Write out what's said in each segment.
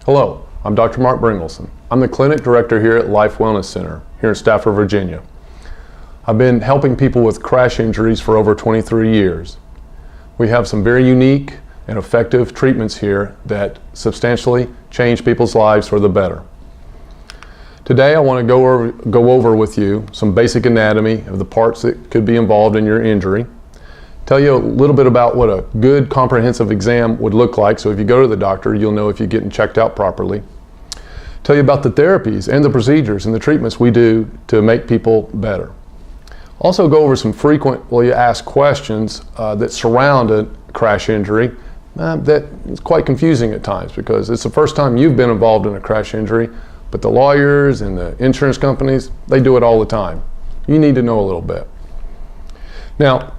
Hello, I'm Dr. Mark Bryngelson. I'm the clinic director here at Life Wellness Center here in Stafford, Virginia. I've been helping people with crash injuries for over 23 years. We have some very unique and effective treatments here that substantially change people's lives for the better. Today I want to go over with you some basic anatomy of the parts that could be involved in your injury. Tell you a little bit about what a good comprehensive exam would look like, so if you go to the doctor you'll know if you're getting checked out properly. Tell you about the therapies and the procedures and the treatments we do to make people better. Also go over some frequently asked questions that surround a crash injury that is quite confusing at times because it's the first time you've been involved in a crash injury, but the lawyers and the insurance companies, they do it all the time. You need to know a little bit. Now,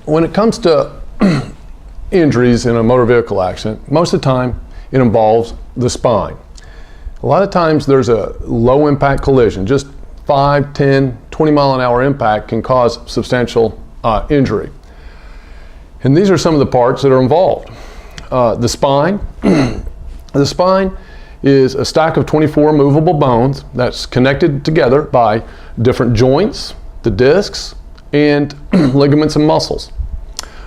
when it comes to injuries in a motor vehicle accident, most of the time it involves the spine. A lot of times there's a low impact collision, just 5, 10, 20 mile an hour impact can cause substantial injury. And these are some of the parts that are involved. The spine. The spine is a stack of 24 movable bones that's connected together by different joints, the discs, and ligaments and muscles.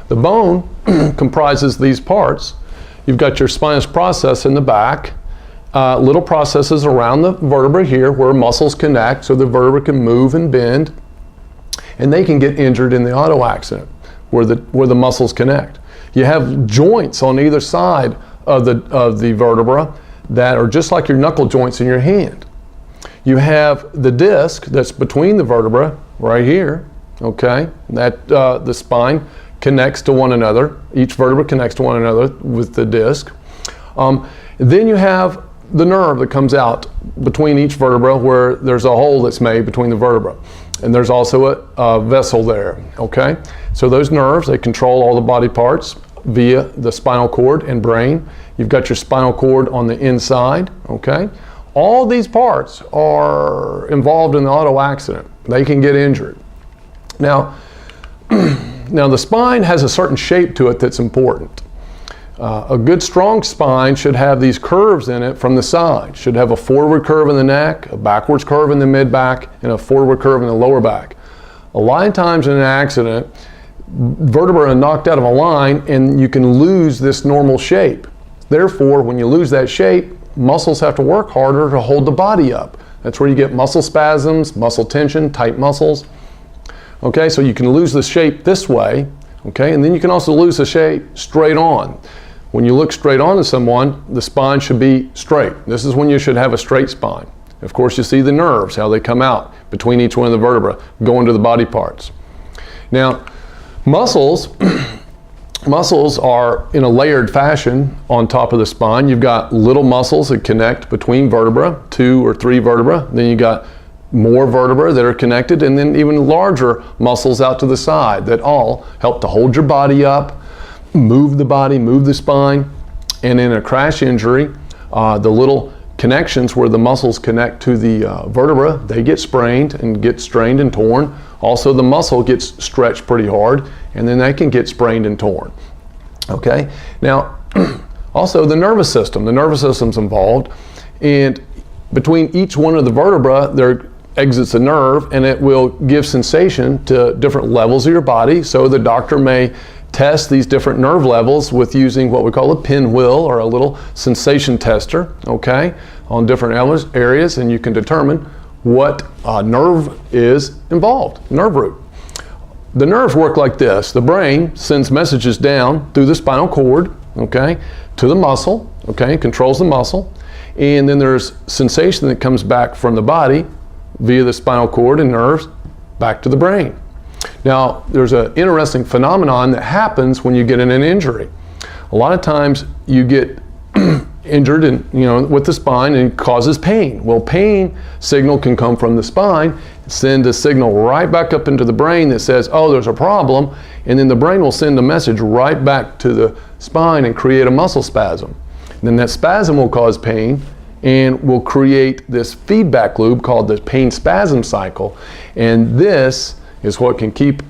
The bone comprises these parts. You've got your spinous process in the back, little processes around the vertebra here where muscles connect so the vertebra can move and bend, and they can get injured in the auto accident where the muscles connect. You have joints on either side of the vertebra that are just like your knuckle joints in your hand. You have the disc that's between the vertebra right here, okay, that the spine connects to one another. Each vertebra connects to one another with the disc. Then you have the nerve that comes out between each vertebra where there's a hole that's made between the vertebra. And there's also a vessel there, okay? So those nerves, they control all the body parts via the spinal cord and brain. You've got your spinal cord on the inside, okay? All these parts are involved in the auto accident. They can get injured. Now the spine has a certain shape to it that's important. A good strong spine should have these curves in it from the side. Should have a forward curve in the neck, a backwards curve in the mid-back, and a forward curve in the lower back. A lot of times in an accident, vertebrae are knocked out of a line and you can lose this normal shape. Therefore, when you lose that shape, muscles have to work harder to hold the body up. That's where you get muscle spasms, muscle tension, tight muscles. Okay, so you can lose the shape this way, okay, and then you can also lose the shape straight on. When you look straight on to someone, the spine should be straight. This is when you should have a straight spine. Of course, you see the nerves, how they come out between each one of the vertebrae, go into the body parts. Now, muscles are in a layered fashion on top of the spine. You've got little muscles that connect between vertebra, 2 or 3 vertebra. Then you got more vertebrae that are connected, and then even larger muscles out to the side that all help to hold your body up, move the body, move the spine. And in a crash injury, the little connections where the muscles connect to the vertebra, they get sprained and get strained and torn. Also the muscle gets stretched pretty hard and then they can get sprained and torn. Okay, now also the nervous system's involved, and between each one of the vertebra there exits a nerve and it will give sensation to different levels of your body. So the doctor may test these different nerve levels with using what we call a pinwheel or a little sensation tester, okay, on different areas, and you can determine what nerve is involved, nerve root. The nerves work like this. The brain sends messages down through the spinal cord, okay, to the muscle, okay, controls the muscle, and then there's sensation that comes back from the body via the spinal cord and nerves back to the brain. Now, there's an interesting phenomenon that happens when you get in an injury. A lot of times you get injured with the spine and it causes pain. Well, pain signal can come from the spine, send a signal right back up into the brain that says, oh, there's a problem, and then the brain will send a message right back to the spine and create a muscle spasm. And then that spasm will cause pain and will create this feedback loop called the pain spasm cycle, and this is what can keep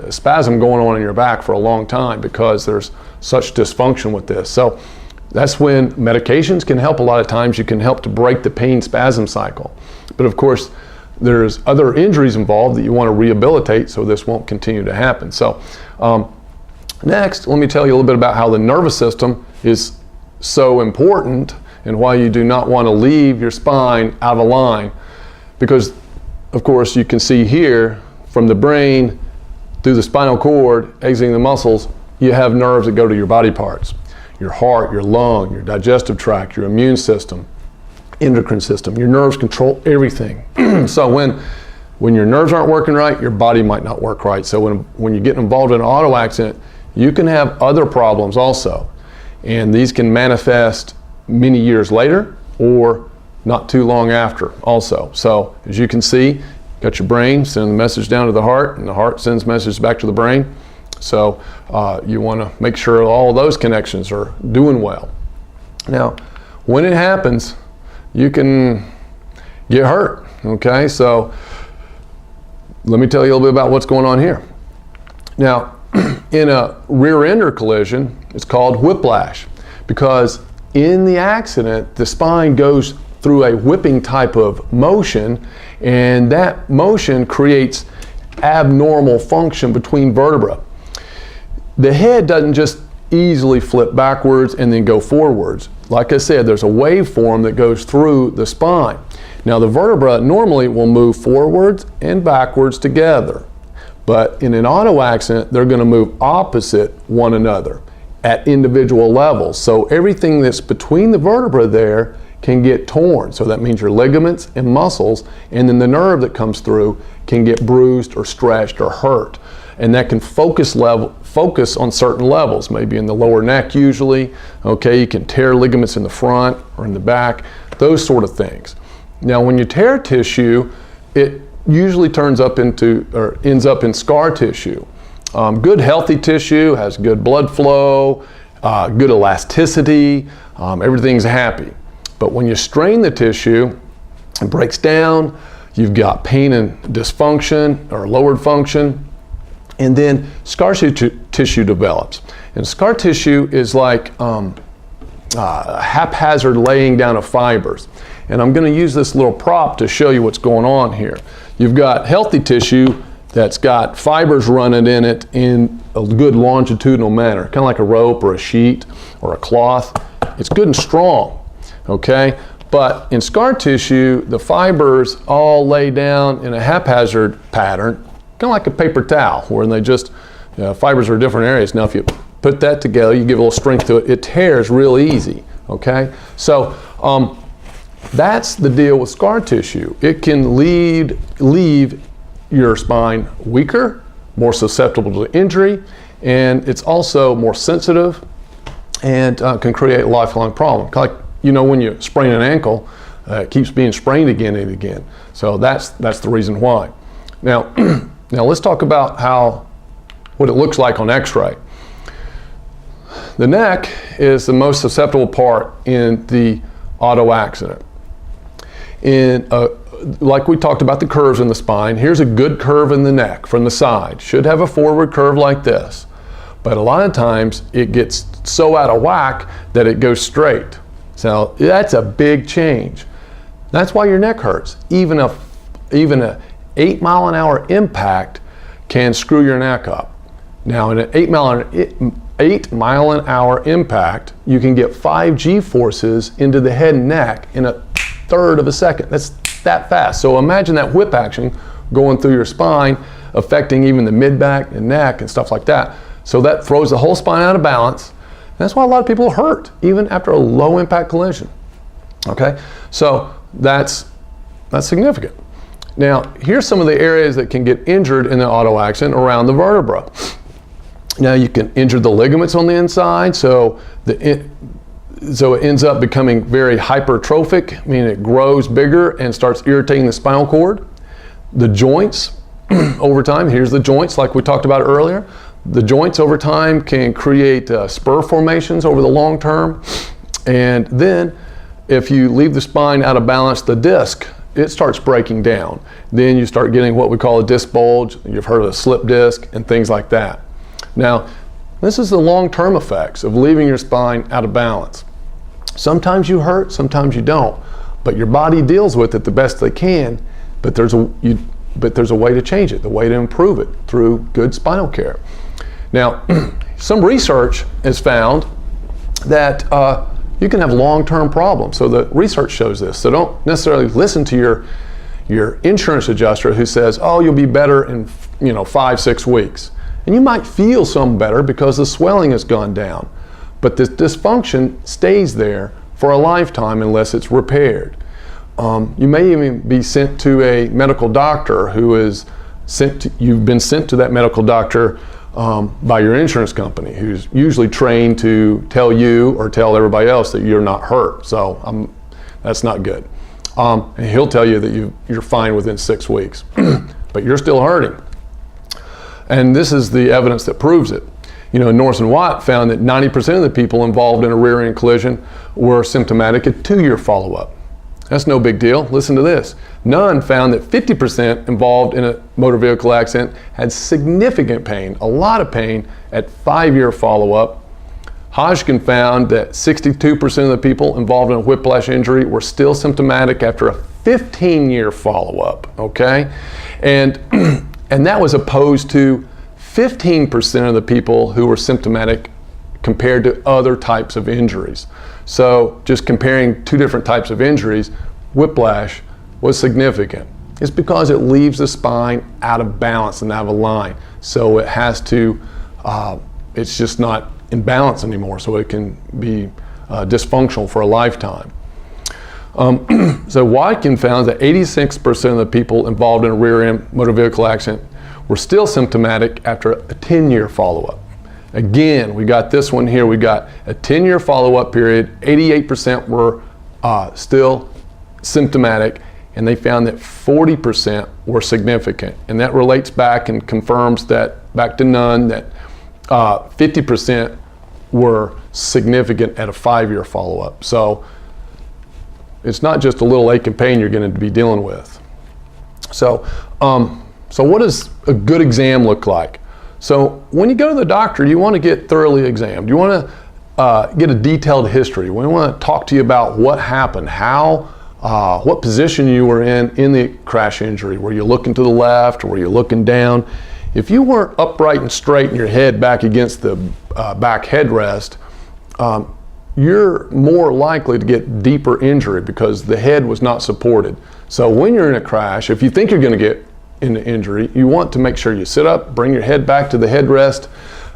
spasm going on in your back for a long time because there's such dysfunction with this. So That's when medications can help. A lot of times you can help to break the pain spasm cycle. But of course, there's other injuries involved that you want to rehabilitate so this won't continue to happen. So next, let me tell you a little bit about how the nervous system is so important and why you do not want to leave your spine out of line. Because, of course, you can see here from the brain through the spinal cord, exiting the muscles, you have nerves that go to your body parts. Your heart, your lung, your digestive tract, your immune system, endocrine system. Your nerves control everything. So when your nerves aren't working right, your body might not work right. So when you get involved in an auto accident, you can have other problems also. And these can manifest many years later or not too long after also. So as you can see, you got your brain sending the message down to the heart, and the heart sends messages back to the brain. So you want to make sure all of those connections are doing well. Now, when it happens, you can get hurt, okay? So let me tell you a little bit about what's going on here. Now, in a rear-ender collision, it's called whiplash, because in the accident, the spine goes through a whipping type of motion, and that motion creates abnormal function between vertebrae. The head doesn't just easily flip backwards and then go forwards. Like I said, there's a waveform that goes through the spine. Now the vertebra normally will move forwards and backwards together, but in an auto accident, they're going to move opposite one another at individual levels. So everything that's between the vertebra there can get torn. So that means your ligaments and muscles, and then the nerve that comes through can get bruised or stretched or hurt. And that can focus on certain levels, maybe in the lower neck usually. Okay, you can tear ligaments in the front or in the back, those sort of things. Now when you tear tissue, it usually ends up in scar tissue. Good healthy tissue has good blood flow, good elasticity, everything's happy. But when you strain the tissue, it breaks down, you've got pain and dysfunction or lowered function, and then scar tissue develops. And scar tissue is like haphazard laying down of fibers. And I'm going to use this little prop to show you what's going on here. You've got healthy tissue that's got fibers running in it in a good longitudinal manner, kind of like a rope or a sheet or a cloth. It's good and strong, okay? But in scar tissue, the fibers all lay down in a haphazard pattern, kind of like a paper towel, where they just, fibers are different areas. Now if you put that together, you give a little strength to it, it tears real easy, okay? So that's the deal with scar tissue. It can leave your spine weaker, more susceptible to injury, and it's also more sensitive and can create a lifelong problem. Like, when you sprain an ankle, it keeps being sprained again and again. So that's the reason why. Now, now let's talk about what it looks like on x-ray. The neck is the most susceptible part in the auto accident. Like we talked about the curves in the spine, here's a good curve in the neck from the side. Should have a forward curve like this. But a lot of times it gets so out of whack that it goes straight. So that's a big change. That's why your neck hurts. Even a 8-mile-an-hour impact can screw your neck up. Now in an 8-mile-an-hour impact, you can get 5 G-forces into the head and neck in a third of a second. That's that fast. So imagine that whip action going through your spine, affecting even the mid-back and neck and stuff like that. So that throws the whole spine out of balance. That's why a lot of people hurt, even after a low impact collision. Okay, so that's significant. Now, here's some of the areas that can get injured in an auto accident around the vertebra. Now, you can injure the ligaments on the inside, so it ends up becoming very hypertrophic, meaning it grows bigger and starts irritating the spinal cord. The joints, over time, here's the joints like we talked about earlier. The joints over time can create spur formations over the long term. And then if you leave the spine out of balance, the disc, it starts breaking down. Then you start getting what we call a disc bulge. You've heard of a slip disc and things like that. Now, this is the long-term effects of leaving your spine out of balance. Sometimes you hurt, sometimes you don't, but your body deals with it the best they can, but there's a way to change it, the way to improve it through good spinal care. Now, some research has found that you can have long-term problems. So the research shows this. So don't necessarily listen to your insurance adjuster who says, oh, you'll be better in 5-6 weeks. And you might feel some better because the swelling has gone down. But this dysfunction stays there for a lifetime unless it's repaired. You may even be sent to a medical doctor who is you've been sent to that medical doctor by your insurance company, who's usually trained to tell you or tell everybody else that you're not hurt. So that's not good. And he'll tell you that you're fine within 6 weeks, but you're still hurting. And this is the evidence that proves it. Norris and Watt found that 90% of the people involved in a rear-end collision were symptomatic at 2-year follow-up. That's no big deal. Listen to this. None found that 50% involved in a motor vehicle accident had significant pain, a lot of pain, at 5-year follow-up. Hodgkin found that 62% of the people involved in a whiplash injury were still symptomatic after a 15-year follow-up, okay? And that was opposed to 15% of the people who were symptomatic compared to other types of injuries. So just comparing two different types of injuries, whiplash was significant. It's because it leaves the spine out of balance and out of line. So it has to, it's just not in balance anymore, so it can be dysfunctional for a lifetime. So Watkin found that 86% of the people involved in a rear-end motor vehicle accident were still symptomatic after a 10-year follow-up. Again, we got this one here. We got a 10-year follow-up period. 88% were still symptomatic, and they found that 40% were significant. And that relates back and confirms that, back to none, that 50% were significant at a 5-year follow-up. So it's not just a little ache and pain you're going to be dealing with. So what does a good exam look like? So when you go to the doctor, you want to get thoroughly examined. You want to get a detailed history. We want to talk to you about what happened, what position you were in the crash injury. Were you looking to the left or were you looking down? If you weren't upright and straight and your head back against the back headrest, you're more likely to get deeper injury because the head was not supported. So when you're in a crash, if you think you're going to get into injury, you want to make sure you sit up, bring your head back to the headrest,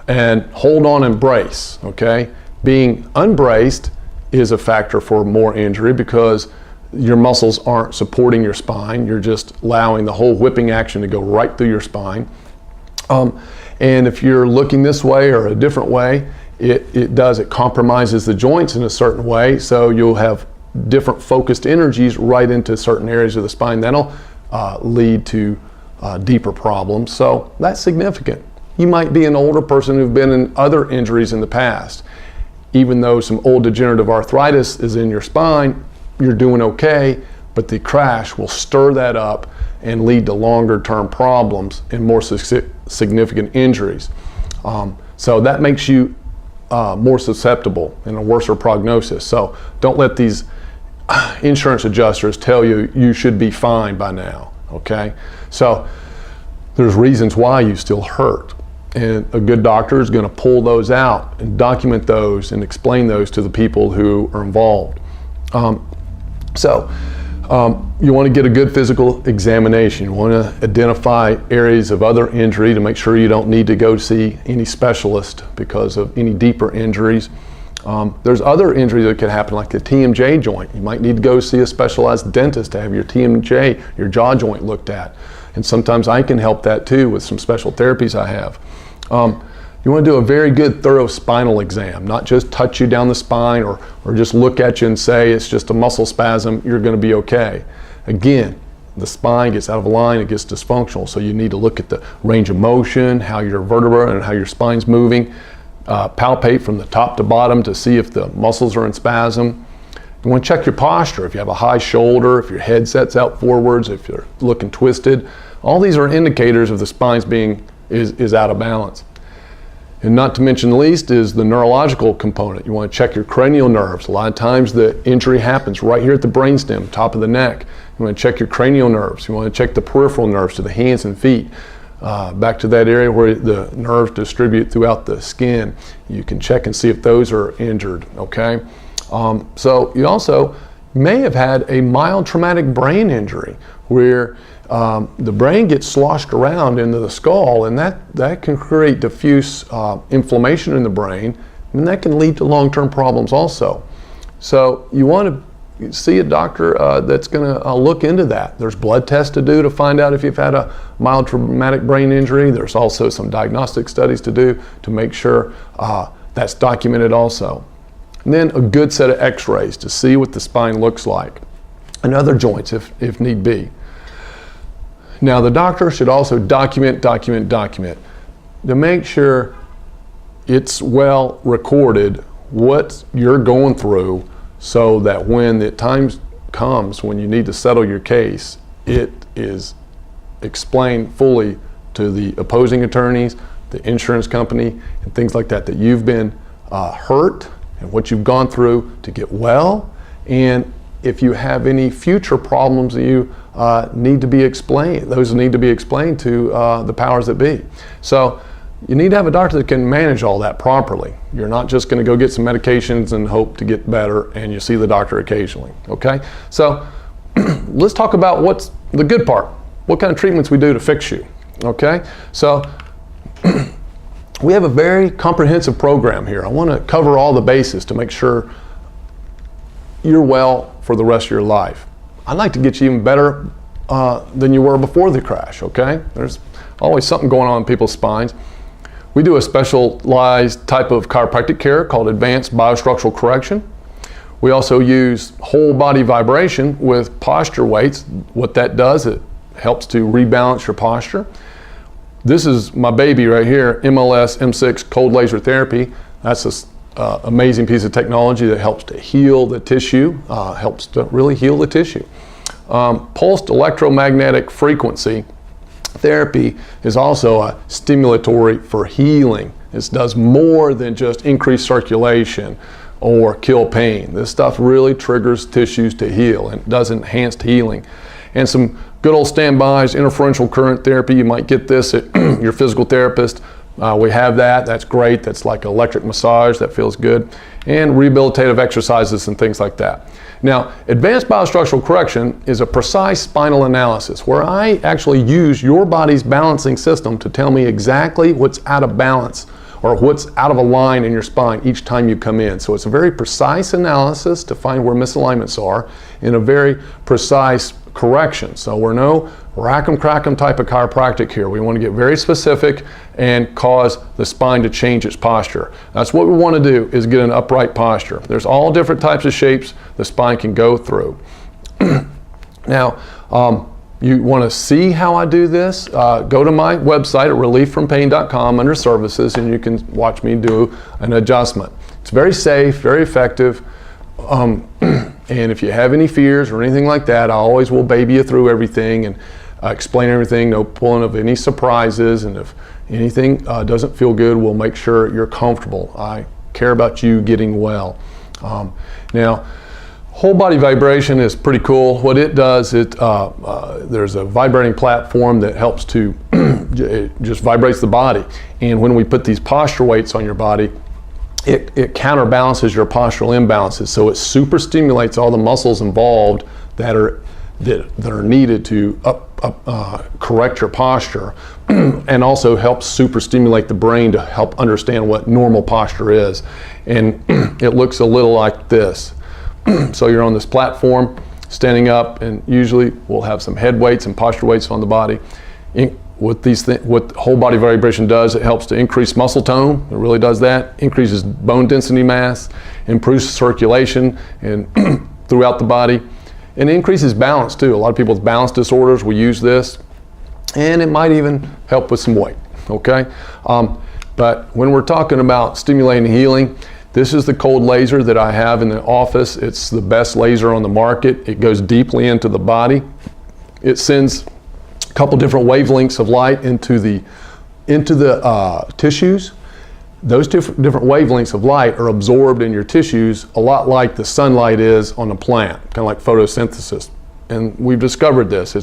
and hold on and brace, okay? Being unbraced is a factor for more injury because your muscles aren't supporting your spine. You're just allowing the whole whipping action to go right through your spine. And if you're looking this way or a different way, it compromises the joints in a certain way, so you'll have different focused energies right into certain areas of the spine. That'll lead to deeper problems. So that's significant. You might be an older person who've been in other injuries in the past. Even though some old degenerative arthritis is in your spine, you're doing okay, but the crash will stir that up and lead to longer term problems and more significant injuries. So that makes you more susceptible and a worser prognosis. So don't let these insurance adjusters tell you you should be fine by now, okay? So there's reasons why you still hurt. And a good doctor is going to pull those out and document those and explain those to the people who are involved. You want to get a good physical examination. You want to identify areas of other injury to make sure you don't need to go see any specialist because of any deeper injuries. There's other injuries that could happen, like the TMJ joint. You might need to go see a specialized dentist to have your TMJ, your jaw joint, looked at. And sometimes I can help that too with some special therapies I have. You want to do a very good, thorough spinal exam, not just touch you down the spine or just look at you and say it's just a muscle spasm, you're going to be okay. Again, the spine gets out of line, it gets dysfunctional, so you need to look at the range of motion, how your vertebra and how your spine's moving, palpate from the top to bottom to see if the muscles are in spasm. You want to check your posture, if you have a high shoulder, if your head sets out forwards, if you're looking twisted. All these are indicators of the spine's is out of balance. And not to mention the least is the neurological component. You want to check your cranial nerves. A lot of times the injury happens right here at the brainstem, top of the neck. You want to check your cranial nerves. You want to check the peripheral nerves to the hands and feet. Back to that area where the nerves distribute throughout the skin. You can check and see if those are injured, okay? So you also may have had a mild traumatic brain injury where the brain gets sloshed around into the skull, and that can create diffuse inflammation in the brain, and that can lead to long-term problems also. So you want to see a doctor that's going to look into that. There's blood tests to do to find out if you've had a mild traumatic brain injury. There's also some diagnostic studies to do to make sure that's documented also. And then a good set of x-rays to see what the spine looks like, and other joints if need be. Now the doctor should also document to make sure it's well recorded what you're going through, so that when the time comes when you need to settle your case, it is explained fully to the opposing attorneys, the insurance company, and things like that, that you've been hurt and what you've gone through to get well, and if you have any future problems that you need to be explained, those need to be explained to the powers that be. So you need to have a doctor that can manage all that properly. You're not just going to go get some medications and hope to get better, and you see the doctor occasionally, okay? So let's talk about what's the good part, what kind of treatments we do to fix you, okay? So we have a very comprehensive program here. I want to cover all the bases to make sure you're well for the rest of your life. I'd like to get you even better than you were before the crash, okay? There's always something going on in people's spines. We do a specialized type of chiropractic care called advanced biostructural correction. We also use whole body vibration with posture weights. What that does, it helps to rebalance your posture. This is my baby right here, MLS M6 cold laser therapy. That's an amazing piece of technology that helps to heal the tissue, helps to really heal the tissue. Pulsed electromagnetic frequency therapy is also a stimulatory for healing. This does more than just increase circulation or kill pain. This stuff really triggers tissues to heal and does enhanced healing. And some good old standbys, interferential current therapy. You might get this at your physical therapist. We have that. That's great. That's like electric massage. That feels good. And rehabilitative exercises and things like that. Now, advanced biostructural correction is a precise spinal analysis where I actually use your body's balancing system to tell me exactly what's out of balance or what's out of a line in your spine each time you come in. So it's a very precise analysis to find where misalignments are in a very precise correction. So we're no rack-em crack-em type of chiropractic here. We want to get very specific and cause the spine to change its posture. That's what we want to do, is get an upright posture. There's all different types of shapes the spine can go through. Now, you want to see how I do this? Go to my website at relieffrompain.com under services, and you can watch me do an adjustment. It's very safe, very effective. And if you have any fears or anything like that, I always will baby you through everything and explain everything, no pulling of any surprises, and if anything doesn't feel good, we'll make sure you're comfortable. I care about you getting well. Now, whole body vibration is pretty cool. What it does, there's a vibrating platform that helps to, it just vibrates the body. And when we put these posture weights on your body, it counterbalances your postural imbalances. So it super stimulates all the muscles involved that are needed to correct your posture, and also helps super stimulate the brain to help understand what normal posture is. And it looks a little like this. So you're on this platform, standing up, and usually we'll have some head weights and posture weights on the body. What whole body vibration does, it helps to increase muscle tone. It really does that. Increases bone density mass, improves circulation and throughout the body, and increases balance too. A lot of people with balance disorders will use this, and it might even help with some weight. Okay, but when we're talking about stimulating healing, this is the cold laser that I have in the office. It's the best laser on the market. It goes deeply into the body. It sends a couple different wavelengths of light into the tissues. Those different wavelengths of light are absorbed in your tissues a lot like the sunlight is on a plant, kind of like photosynthesis. And we've discovered this.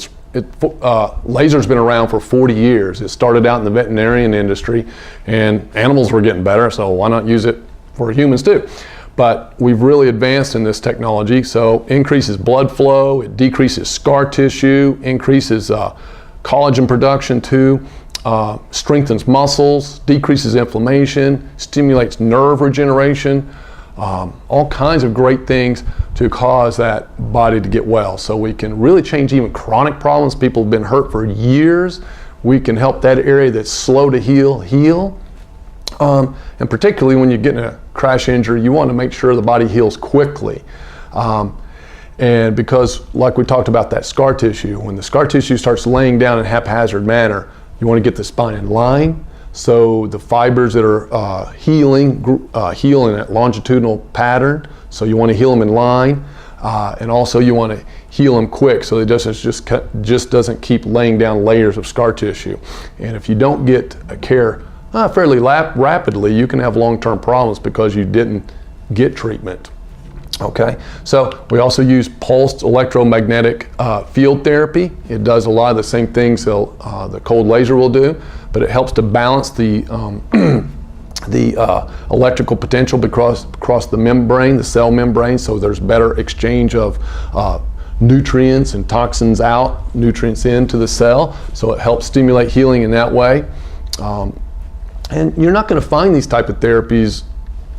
Laser's been around for 40 years. It started out in the veterinarian industry, and animals were getting better, so why not use it for humans too? But we've really advanced in this technology, so increases blood flow, it decreases scar tissue, increases collagen production too, strengthens muscles, decreases inflammation, stimulates nerve regeneration, all kinds of great things to cause that body to get well. So we can really change even chronic problems. People have been hurt for years. We can help that area that's slow to heal. And particularly when you get in a crash injury, you want to make sure the body heals quickly. And because, like we talked about that scar tissue, when the scar tissue starts laying down in a haphazard manner, you want to get the spine in line, so the fibers that are healing heal in a longitudinal pattern. So you want to heal them in line, and also you want to heal them quick, so it just doesn't keep laying down layers of scar tissue. And if you don't get care fairly rapidly, you can have long-term problems because you didn't get treatment. Okay, so we also use pulsed electromagnetic field therapy. It does a lot of the same things the cold laser will do, but it helps to balance the electrical potential across the membrane, the cell membrane, so there's better exchange of nutrients and toxins out, nutrients into the cell, so it helps stimulate healing in that way. And you're not going to find these type of therapies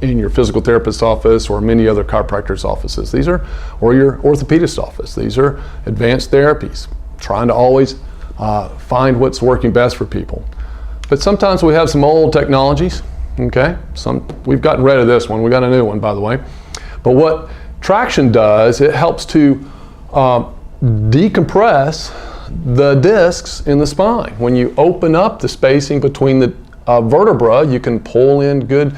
in your physical therapist's office or many other chiropractors' offices. Or your orthopedist's office. These are advanced therapies, trying to always find what's working best for people. But sometimes we have some old technologies, okay? We've gotten rid of this one. We got a new one, by the way. But what traction does, it helps to decompress the discs in the spine. When you open up the spacing between the vertebra, you can pull in good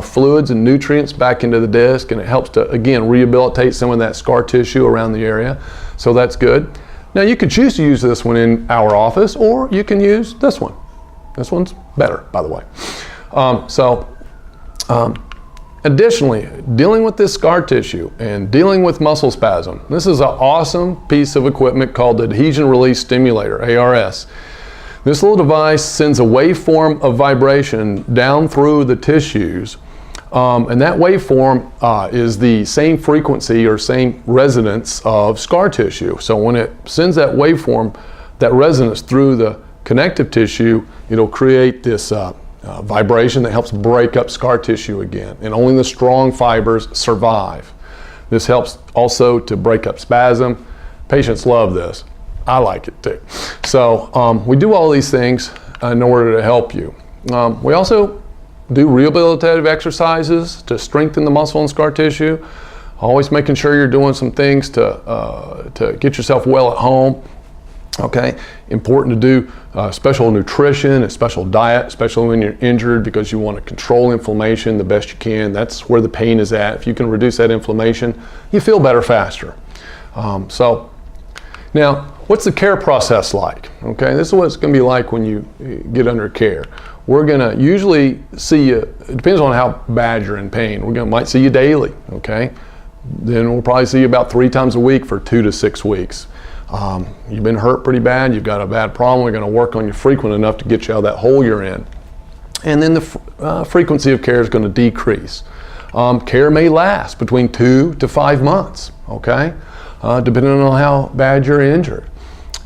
fluids and nutrients back into the disc, and it helps to, again, rehabilitate some of that scar tissue around the area. So that's good. Now you could choose to use this one in our office, or you can use this one. This one's better, by the way. Additionally, dealing with this scar tissue and dealing with muscle spasm, this is an awesome piece of equipment called the Adhesion Release Stimulator, ARS. This little device sends a waveform of vibration down through the tissues, and that waveform is the same frequency or same resonance of scar tissue. So when it sends that waveform, that resonance through the connective tissue, it'll create this vibration that helps break up scar tissue again, and only the strong fibers survive. This helps also to break up spasm. Patients love this. I like it too. So we do all these things in order to help you. We also do rehabilitative exercises to strengthen the muscle and scar tissue. Always making sure you're doing some things to get yourself well at home. Okay, important to do special nutrition and special diet, especially when you're injured, because you want to control inflammation the best you can. That's where the pain is at. If you can reduce that inflammation, you feel better faster. Now, what's the care process like? Okay, this is what it's going to be like when you get under care. We're going to usually see you, it depends on how bad you're in pain. Might see you daily, okay? Then we'll probably see you about 3 times a week for 2 to 6 weeks. You've been hurt pretty bad, you've got a bad problem, we're going to work on you frequent enough to get you out of that hole you're in. And then the frequency of care is going to decrease. Care may last between 2 to 5 months, okay? Depending on how bad you're injured.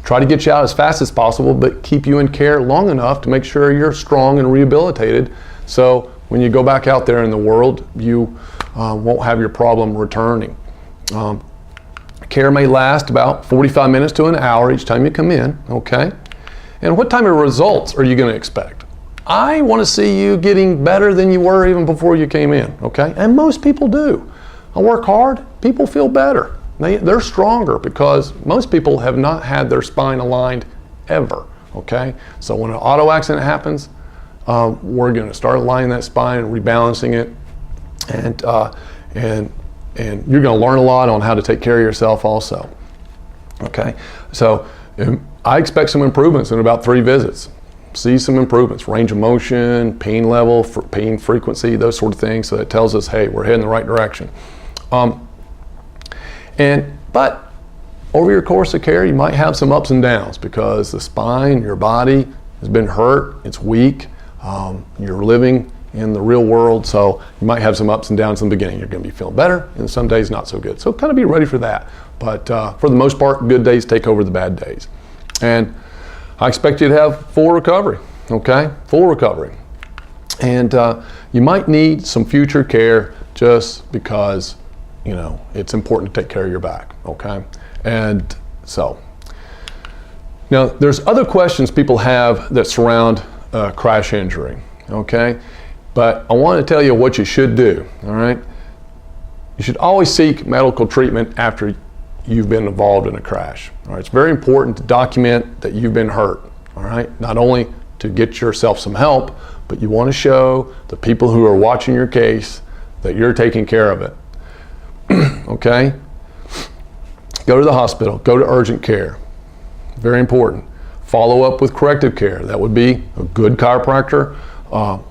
Try to get you out as fast as possible, but keep you in care long enough to make sure you're strong and rehabilitated, so when you go back out there in the world, you won't have your problem returning. Care may last about 45 minutes to an hour each time you come in, okay? And what type of results are you going to expect? I want to see you getting better than you were even before you came in, okay? And most people do. I work hard, people feel better. They're stronger because most people have not had their spine aligned ever, okay? So when an auto accident happens, we're going to start aligning that spine and rebalancing it, and you're going to learn a lot on how to take care of yourself also, okay? So I expect some improvements in about 3 visits. see some improvements, range of motion, pain level, pain frequency, those sort of things. So that tells us, hey, we're heading the right direction. But over your course of care, you might have some ups and downs because the spine, your body has been hurt, it's weak, you're living in the real world, so you might have some ups and downs in the beginning. You're going to be feeling better, and some days not so good. So kind of be ready for that. But for the most part, good days take over the bad days. And I expect you to have full recovery, okay? Full recovery. And you might need some future care just because, you know, it's important to take care of your back, okay? And so, now there's other questions people have that surround crash injury, okay? But I want to tell you what you should do, all right? You should always seek medical treatment after you've been involved in a crash, all right? It's very important to document that you've been hurt, all right? Not only to get yourself some help, but you want to show the people who are watching your case that you're taking care of it, okay? Go to the hospital, go to urgent care, very important. Follow up with corrective care. That would be a good chiropractor,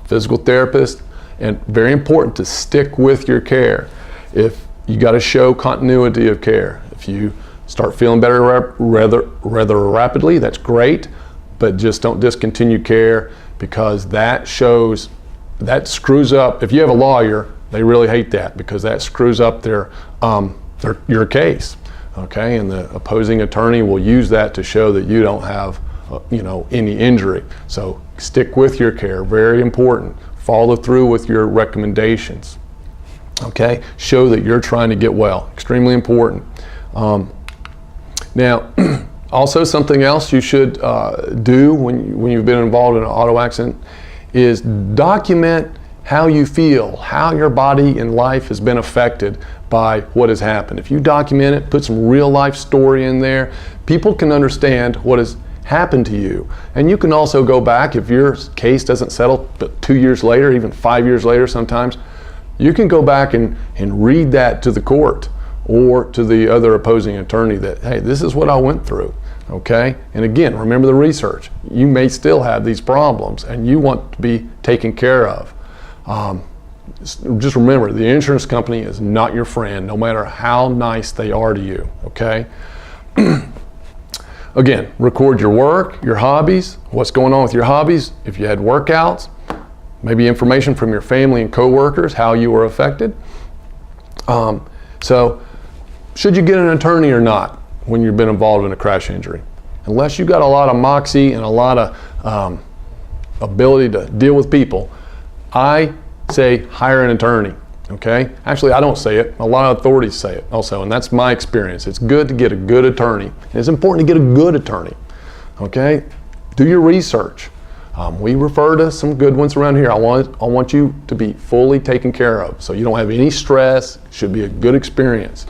physical therapist, and very important to stick with your care. If you got to show continuity of care. If you start feeling better rather rapidly, that's great, but just don't discontinue care because that screws up. If you have a lawyer, they really hate that because that screws up your case, okay? And the opposing attorney will use that to show that you don't have any injury. So stick with your care, very important. Follow through with your recommendations, okay? Show that you're trying to get well, extremely important. Now, also something else you should do when you've been involved in an auto accident is document how you feel, how your body and life has been affected by what has happened. If you document it, put some real life story in there, people can understand what has happened to you. And you can also go back, if your case doesn't settle but 2 years later, even 5 years later sometimes, you can go back and read that to the court or to the other opposing attorney that, hey, this is what I went through, okay? And again, remember the research. You may still have these problems and you want to be taken care of. Just remember, the insurance company is not your friend, no matter how nice they are to you, okay? Again, record your work, your hobbies, what's going on with your hobbies, if you had workouts, maybe information from your family and coworkers, how you were affected. So, should you get an attorney or not when you've been involved in a crash injury? Unless you've got a lot of moxie and a lot of ability to deal with people, I say hire an attorney, okay? Actually, I don't say it. A lot of authorities say it also, and that's my experience. It's good to get a good attorney. And it's important to get a good attorney, okay? Do your research. We refer to some good ones around here. I want you to be fully taken care of, so you don't have any stress. It should be a good experience.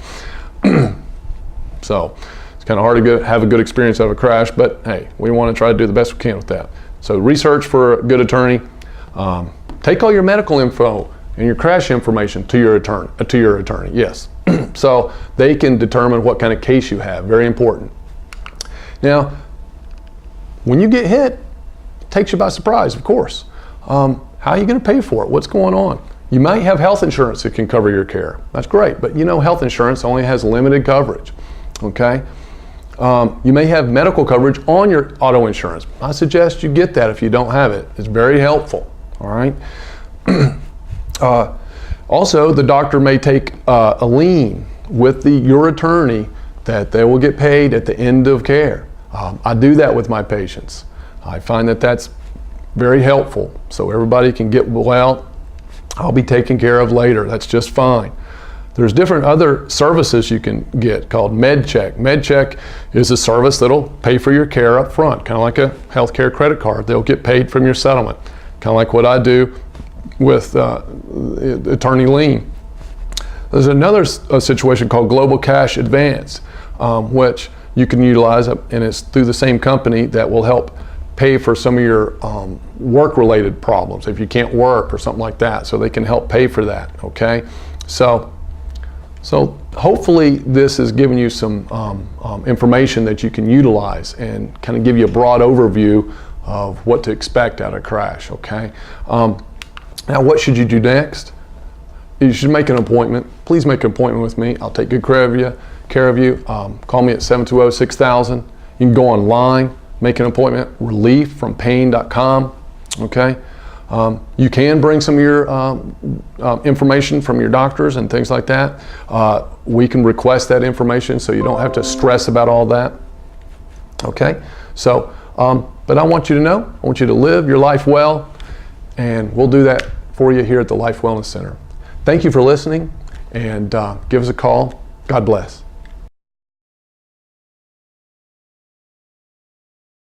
So it's kind of hard to have a good experience out of a crash, but hey, we want to try to do the best we can with that. So research for a good attorney. Take all your medical info and your crash information to your attorney. Yes. So they can determine what kind of case you have. Very important. Now, when you get hit, it takes you by surprise, of course. How are you going to pay for it? What's going on? You might have health insurance that can cover your care. That's great, but you know health insurance only has limited coverage, okay? You may have medical coverage on your auto insurance. I suggest you get that if you don't have it. It's very helpful, all right? Also, the doctor may take a lien with your attorney that they will get paid at the end of care. I do that with my patients. I find that that's very helpful, so everybody can get well. I'll be taken care of later. That's just fine. There's different other services you can get called MedCheck. MedCheck is a service that'll pay for your care up front, kind of like a healthcare credit card. They'll get paid from your settlement, kind of like what I do with attorney lien. There's another situation called Global Cash Advance, which you can utilize, and it's through the same company that will help pay for some of your work-related problems if you can't work or something like that. So they can help pay for that, okay? So hopefully this has given you some information that you can utilize and kind of give you a broad overview of what to expect out of a crash, okay? Now, what should you do next? You should make an appointment. Please make an appointment with me. I'll take good care of you. Call me at 720-6000. You can go online, make an appointment, relieffrompain.com, okay? You can bring some of your information from your doctors and things like that. We can request that information so you don't have to stress about all that, okay? So, but I want you to know, I want you to live your life well, and we'll do that for you here at the Life Wellness Center. Thank you for listening, and give us a call. God bless.